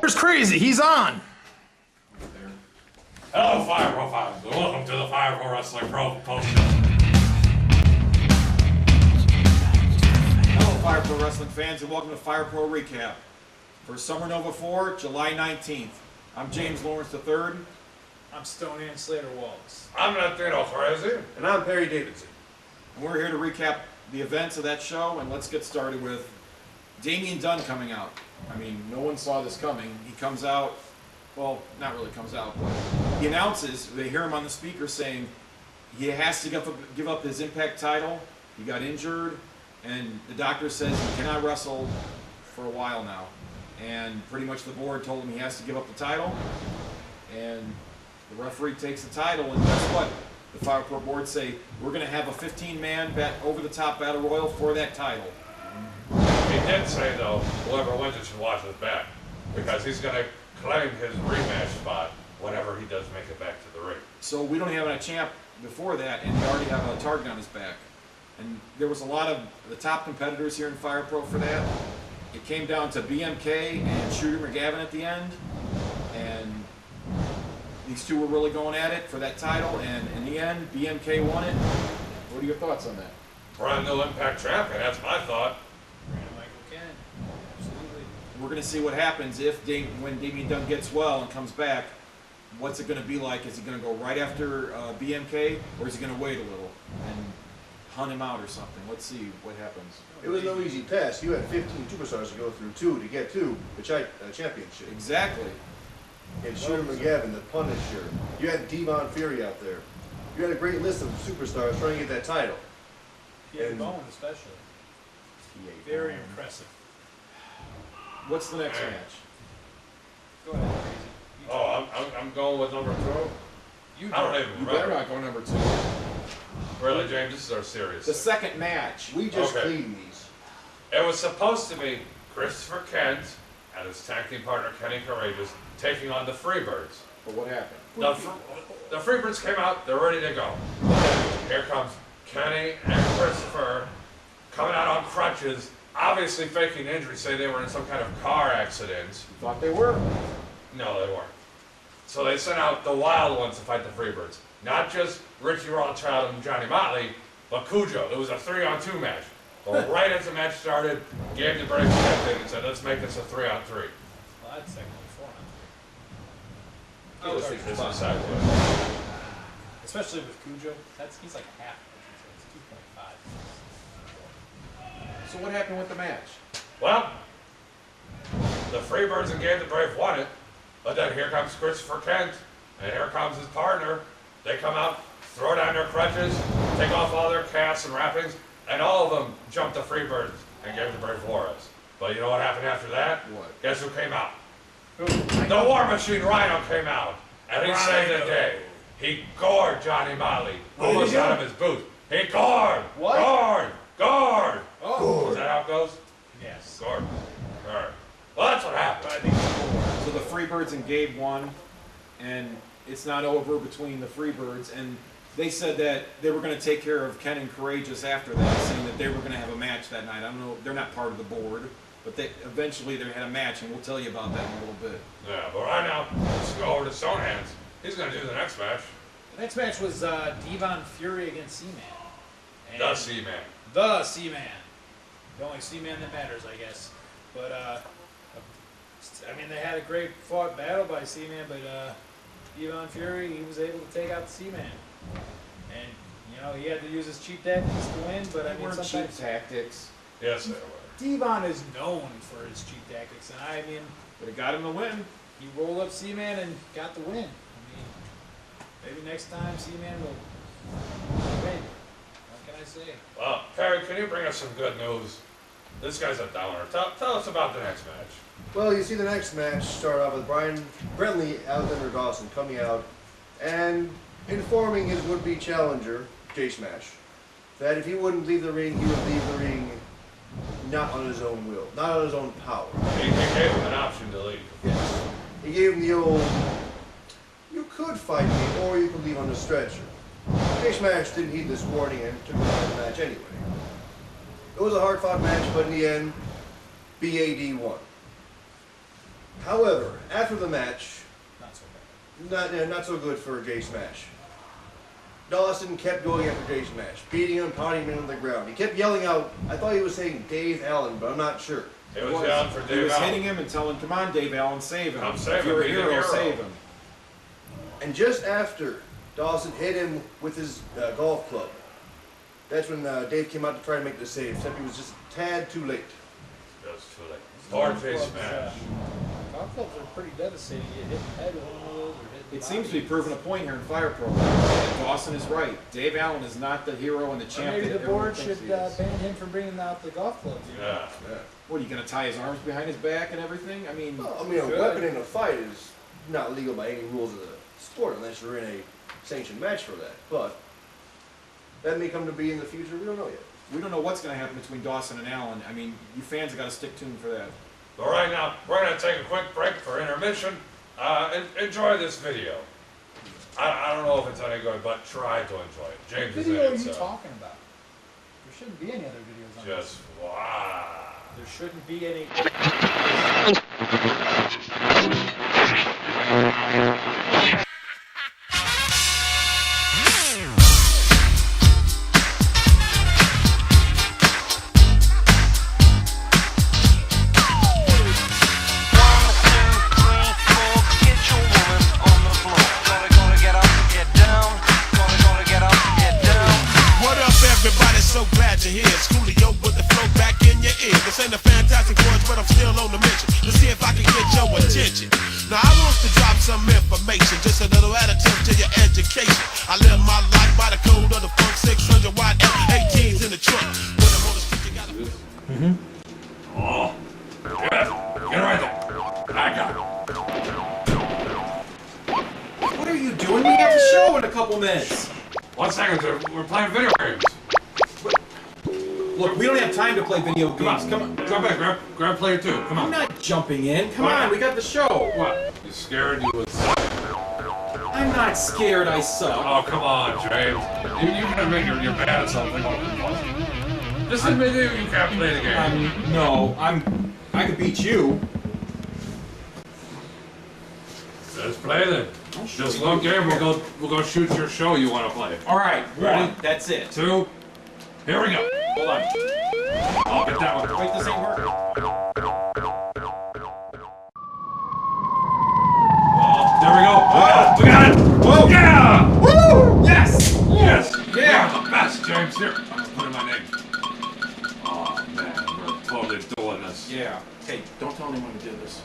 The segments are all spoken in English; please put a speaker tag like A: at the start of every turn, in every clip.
A: Where's Craziee? He's on.
B: Hello, Fire Profiles, and welcome to the Fire Pro Wrestling Pro Post Show.
C: Hello, Fire Pro Wrestling fans, and welcome to Fire Pro Recap for Summer Nova 4, July 19th. I'm James Lawrence III.
D: I'm Stoney and Slater Wallace.
B: I'm Latino, Craziee.
E: And I'm Perry Davidson.
C: And we're here to recap the events of that show, and let's get started with Damian Dunn coming out. I mean, no one saw this coming. He comes out, well, not really comes out, but he announces, they hear him on the speaker saying he has to give up his Impact title. He got injured, and the doctor says he cannot wrestle for a while now. And pretty much the board told him he has to give up the title, and the referee takes the title, and guess what? The Fire Pro board say, we're going to have a 15-man over-the-top battle royal for that title.
B: He did say, though, whoever wins it should watch his back, because he's going to claim his rematch spot whenever he does make it back to the ring.
C: So we don't have a champ before that, and we already have a target on his back. And there was a lot of the top competitors here in Fire Pro for that. It came down to BMK and Shooter McGavin at the end, and these two were really going at it for that title, and in the end, BMK won it. What are your thoughts on that?
B: Brand new Impact champion, that's my thought.
D: Absolutely.
C: We're going to see what happens when Damian Dunn gets well and comes back. What's it going to be like? Is he going to go right after BMK, or is he going to wait a little and hunt him out or something? Let's see what happens.
E: It was no easy task. You had 15 superstars to go through to get to the championship.
C: Exactly.
E: You had Shooter McGavin, the Punisher. You had Devon Fury out there. You had a great list of superstars trying to get that title.
D: Pierre Bone especially. Very impressive.
C: What's the next match?
D: Go ahead, Craziee.
B: Oh, I'm going with number 2. I don't even
C: You
B: remember.
C: better not go number 2.
B: Really, James, this is our serious
C: The
B: thing.
C: second match.
E: We just
B: Okay.
E: cleaned these.
B: It was supposed to be Christopher Kent and his tag team partner Kenny Courageous taking on the Freebirds.
C: But what happened?
B: The Freebirds came out, they're ready to go. Here comes Kenny and Christopher coming out on crutches, obviously faking injury, say they were in some kind of car accident.
C: Thought they were.
B: No, they weren't. So they sent out the Wild Ones to fight the Freebirds. Not just Richie Rothschild and Johnny Motley, but Cujo. It was a 3-on-2 match. But right as the match started, gave the break stepped in and said, let's make this a 3-on-3.
D: Well, that's technically 4-on-3.
B: This is sideways.
D: Especially with Cujo. He's like half. So it's 2.5.
C: So what happened with the match?
B: Well, the Freebirds and Gabe the Brave won it, but then here comes Christopher Kent, and here comes his partner. They come out, throw down their crutches, take off all their casts and wrappings, and all of them jumped the Freebirds and gave the Brave Flores. But you know what happened after that?
C: What?
B: Guess who came out? The War Machine Rhino came out, and he saved the day. He gored Johnny Motley, almost out of his boots. He gored!
D: What?
B: Gored!
D: Oh,
B: Is that how it goes?
D: yes.
B: Gored. Alright. Well, that's what happened.
D: But I think it's 4.
C: So the Freebirds and Gabe won, and it's not over between the Freebirds. And they said that they were going to take care of Ken and Courageous after that, saying that they were going to have a match that night. I don't know, they're not part of the board, but eventually they had a match, and we'll tell you about that in a little bit.
B: Yeah, but right now, let's go over to Stonehands. He's going to do the next match.
D: The next match was Devon Fury against Seaman.
B: The Seaman.
D: The Seaman. The only Seaman that matters, I guess. But, I mean, they had a great fought battle by Seaman, but Devon Fury, he was able to take out the Seaman. And, you know, he had to use his cheap tactics to win, but I
C: They
D: mean,
C: weren't cheap
D: sometimes
C: tactics.
B: Yes, they were.
D: Devon is known for his cheap tactics, and I mean,
C: But it got him to win.
D: he rolled up Seaman and got the win. I mean, maybe next time Seaman will win. What can I say?
B: Well, Perry, can you bring us some good news? This guy's a downer. Tell us about the next match.
E: Well, you see the next match start off with Brian Brentley, Alexander Dawson coming out and informing his would-be challenger, Jay Smash, that if he wouldn't leave the ring, he would leave the ring not on his own will, not on his own power.
B: He gave him an option to leave.
E: Yes. He gave him the old, you could fight me, or you could leave on the stretcher. Jay Smash didn't heed this warning and took him out of the match anyway. It was a hard-fought match, but in the end, BAD won. However, after the match,
D: Not so bad.
E: not so good for J Smash. Dawson kept going after J Smash, beating him, pounding him on the ground. He kept yelling out, I thought he was saying Dave Allen, but I'm not sure.
B: He was yelling for
C: He
B: Dave
C: was
B: Allen.
C: hitting him and telling, come on, Dave Allen, save him.
B: I'm saving
C: If you're a
B: him, he's a
C: hero,
B: hero.
C: save him.
E: And just after Dawson hit him with his golf club, that's when Dave came out to try to make the save, except he was just a tad too late.
B: Just too late. Poor J
D: Golf
B: Smash.
D: clubs, golf clubs are pretty devastating. You hit the head with one of those or hit the
C: It seems to be
D: body.
C: proving a point here in Fire Program. And Dawson is right. Dave Allen is not the hero and the
D: Or
C: champ
D: maybe
C: that
D: the
C: everyone
D: board
C: thinks
D: should
C: he is.
D: ban him from bringing out the golf clubs. You know?
B: Yeah.
C: What, are you going to tie his arms behind his back and everything? I mean,
E: Well, I mean, a
D: Good.
E: weapon in a fight is not legal by any rules of the sport unless you're in a sanctioned match for that. But that may come to be in the future. We don't know yet.
C: we don't know what's going to happen between Dawson and Allen. I mean, you fans have got to stick tuned for that.
B: But right now, we're going to take a quick break for intermission. Enjoy this video. I don't know if it's any good, but try to enjoy it.
D: What
B: James is in
D: video are
B: it,
D: you
B: so
D: talking about? There shouldn't be any other videos on this.
B: just wow.
D: There shouldn't be any.
A: What up, everybody? So glad you're here. Schoolio with the flow back in your ear. This ain't a fantastic voice, but I'm still on the mission to see if I can get your attention. Now I want to drop some information, just a little additive to your education. I live my life by the code of the funk 600 watt F18s in the trunk. When I'm on the street, you gotta.
B: Oh, yeah. Get right there. I got it.
C: What are you doing? We have a show in a couple minutes.
B: 1 second, sir. We're playing video games.
C: Look, we don't have time to play video games.
B: Come on, jump back. Grab player 2. Come
C: I'm
B: on.
C: not jumping in. Come
B: Why?
C: on, we got the show.
B: What? You scared? You was.
C: I'm not scared. I suck.
B: Oh, come on, James. You can admit you're bad at something. Just admit you can't play the game.
C: No, I could beat you.
B: Let's play then. Just look game. We'll go shoot your show you want to play.
C: All right,
B: Ready?
C: one. That's it.
B: 2. Here we go.
C: Hold on.
B: I'll get that one.
C: Wait, this ain't working.
B: Oh, there we go. Oh, we got it.
C: Whoa!
B: Yeah.
C: Woo! Yes!
B: Yes.
C: Yeah.
B: You're the best, James. Here. I'm gonna put in my name. Oh man, we're totally doing this.
C: Yeah. Hey, don't tell anyone you did this.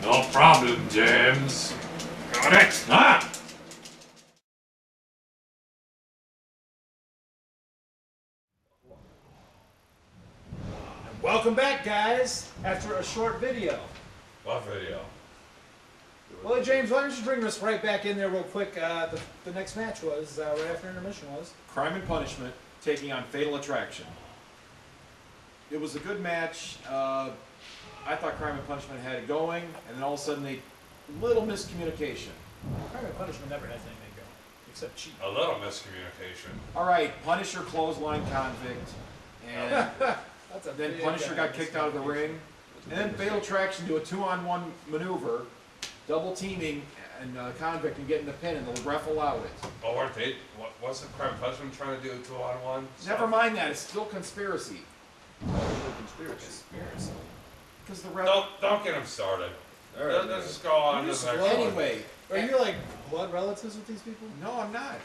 B: No problem, James. Got it. Ah.
D: Welcome back, guys. After a short video.
B: What video?
D: Well, James, why don't you bring us right back in there real quick? The next match was right after intermission was.
C: Crime and Punishment taking on Fatal Attraction. It was a good match. I thought Crime and Punishment had it going, and then all of a sudden little miscommunication.
D: Crime and Punishment never has anything going, except cheat.
B: A little miscommunication.
C: All right, Punisher clothesline Convict, and
D: That's a
C: then
D: big,
C: Punisher got kicked out of the ring, and then Fatal Attraction do a 2-on-1 maneuver, double teaming and Convict and getting the pin, and the ref allowed it.
B: Oh, weren't they? Wasn't Crime Punishment trying to do a 2-on-1?
C: Never mind that; it's still conspiracy.
E: Conspiracy.
C: Because the ref.
B: Don't get him started.
E: All right,
B: Let's just go on to
D: You
B: the next one.
C: Anyway,
D: Are you like blood relatives with these people?
C: no, I'm not.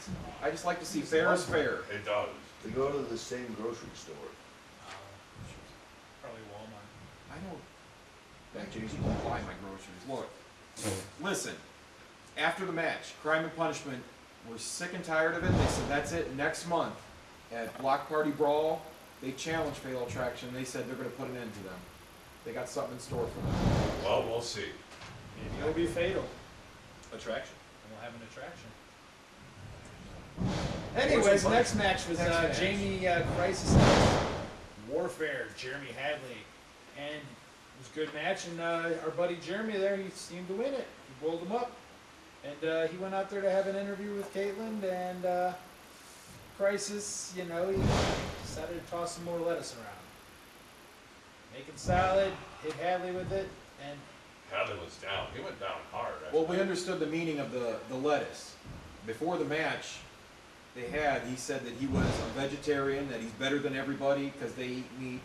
C: I just like to see fair is fair.
B: It does.
E: They go to the same grocery store.
D: Probably Walmart.
C: I don't. That Jason don't buy my groceries. Look, listen. After the match, Crime and Punishment were sick and tired of it. They said that's it. Next month at Block Party Brawl, they challenged Fatal Attraction. They said they're going to put an end to them. They got something in store for them.
B: Well, we'll see.
D: Maybe it'll be fatal,
E: Attraction.
D: and we'll have an attraction. Anyways, the next match was
C: Next match.
D: Jamie Crisis Warfare, Jeremy Hadley, and it was a good match. And our buddy Jeremy there, he seemed to win it. He rolled him up, and he went out there to have an interview with Caitlin. And Crisis, you know, he decided to toss some more lettuce around. make it solid, hit Hadley with it, and
B: Hadley was down. He went down hard.
C: Well, we understood the meaning of the lettuce. Before the match, he said that he was a vegetarian, that he's better than everybody because they eat meat.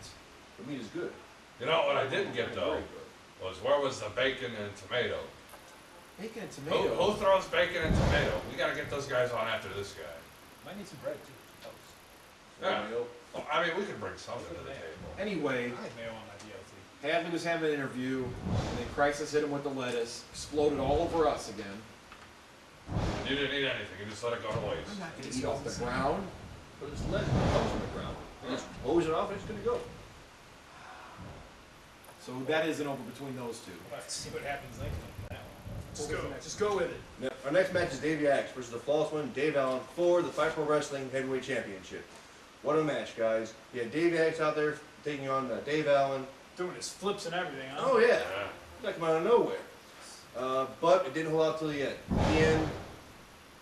C: The meat is good.
B: You know what I didn't get though
C: Very good.
B: was where was the bacon and tomato?
C: Bacon and
B: Who,
C: tomato.
B: who throws bacon and tomato? We gotta get those guys on after this guy.
D: might need some bread too. Toast.
B: Yeah. Well, I mean, we could bring something to the table.
C: Anyway,
D: I think mayo on my DLC.
C: Hadley was having an interview, and then Crisis hit him with the lettuce, exploded all over us again.
B: And you didn't eat anything. You just let it go to waste.
C: I'm not going to eat off the ground.
E: But it's lead. It comes from the ground. You just hose it off and it's good to go.
C: So that isn't over between those two.
D: We'll have to see what happens next time. Just go with it.
E: Now, our next match is Davey Axe versus the flawless one, Dave Allen, for the Fight Pro Wrestling Heavyweight Championship. What a match, guys. You had Davey Axe out there taking on Dave Allen.
D: Doing his flips and everything, huh?
E: Oh, yeah.
B: Yeah.
E: That come out of nowhere. But it didn't hold out till the end. In the end,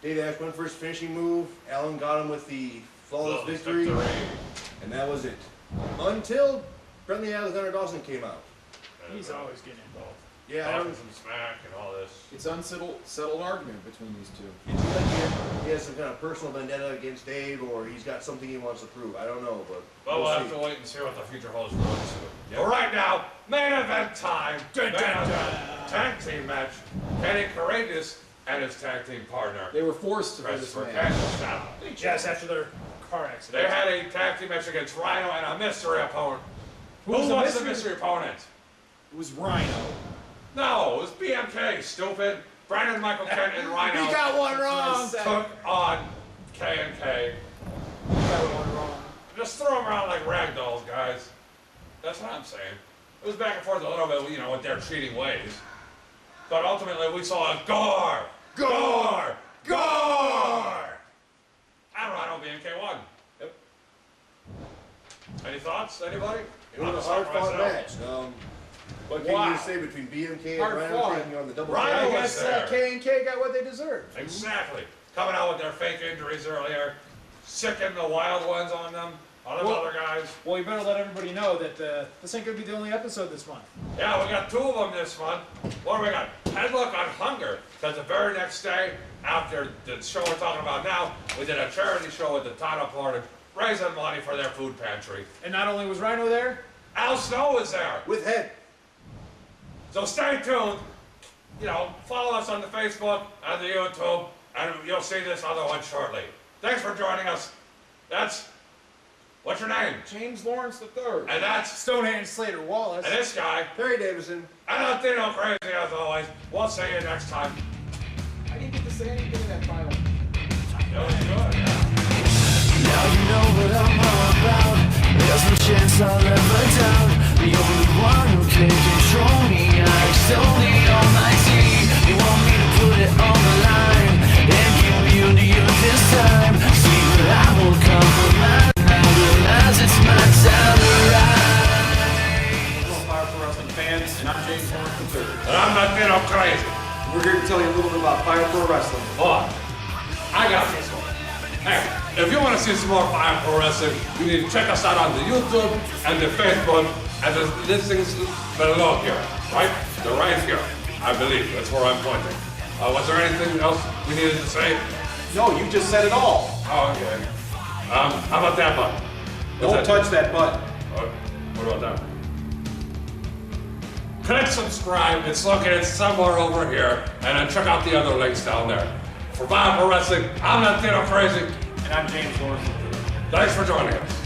E: Dave Axe went for his finishing move. Allen got him with the flawless victory. And that was it. Until Brentley Alexander Dawson came out.
D: He's always getting involved.
E: Yeah, I
B: Talking
E: don't,
B: some smack and all this.
C: It's settled argument between these two.
E: it's like he has some kind of personal vendetta against Dave, or he's got something he wants to prove. I don't know, but
B: Well, we'll have
E: see.
B: to wait and see what the future holds for us. But right now, main event time. Main event. Tag team match. Kenny Courageous and his tag team partner,
C: They were forced to do this
B: Christopher
C: match.
B: Cannon.
D: Yes, after their car
B: They
D: accident.
B: had a tag team match against Rhino and a mystery opponent. Who
D: was
B: was
D: the
B: the
D: mystery-
B: mystery opponent?
C: It was Rhino.
B: No, it was BMK, stupid. Brandon Michael Kent and Rhino
C: He got one wrong.
B: took on K&K. Just throw them around like rag dolls, guys. That's what I'm saying. It was back and forth a little bit, you know, with their cheating ways. But ultimately, we saw a Gore! Gore! Gore! And Rhino BMK won.
E: Yep.
B: Any thoughts, anybody?
E: It was
B: I'm
E: a
B: sorry
E: hard-fought
B: myself.
E: match. What can
B: Wow.
E: you say between BMK and
C: Hard
E: Rhino
C: fought.
E: taking on the double
B: Rhino
E: tag?
B: was
D: I guess
B: there.
D: K&K got what they deserved.
B: Exactly. Coming out with their fake injuries earlier, sicking the wild ones on them, on those
D: Well-
B: other guys.
D: Well, you better let everybody know that this ain't gonna be the only episode this month.
B: Yeah, we got 2 of them this month. What do we got? Headlock on Hunger. Because the very next day, after the show we're talking about now, we did a charity show at the Title Portage, raising money for their food pantry.
D: And not only was Rhino there,
B: Al Snow was there.
E: With head.
B: So stay tuned. You know, follow us on the Facebook and the YouTube, and you'll see this other one shortly. Thanks for joining us. That's, what's your name?
C: James Lawrence III.
B: And that's,
D: Stonehand Slater Wallace.
B: and this guy,
E: Perry Davidson.
B: and Latino Craziee as always. We'll see you next time.
C: I didn't get to say anything in that final.
B: That was good, yeah.
F: Now you know what I'm all about. There's no chance I'll ever doubt. The only one who can control me. I stole the almighty. You want me to put it on the line and give you to you this time. See, but I will compromise. I realize it's my time to rise.
G: Hello, Fire Pro Wrestling fans, and I'm James Lawrence III.
B: And I'm Latino Craziee.
G: We're here to tell you a little bit about Fire Pro Wrestling.
B: But I got this one. Hey, if you want to see some more Fire Pro Wrestling, you need to check us out on the YouTube and the Facebook, and the listings below here, right? They're right here, I believe. That's where I'm pointing. Was there anything else we needed to say?
G: No, you just said it all.
B: Oh, okay. How about that button? What's
G: Don't
B: that?
G: touch that button.
B: What about that? Click subscribe. It's located somewhere over here, and then check out the other links down there. For Fire Pro Wrestling, I'm Latino Craziee.
G: And I'm James Lawrence III.
B: Thanks for joining us.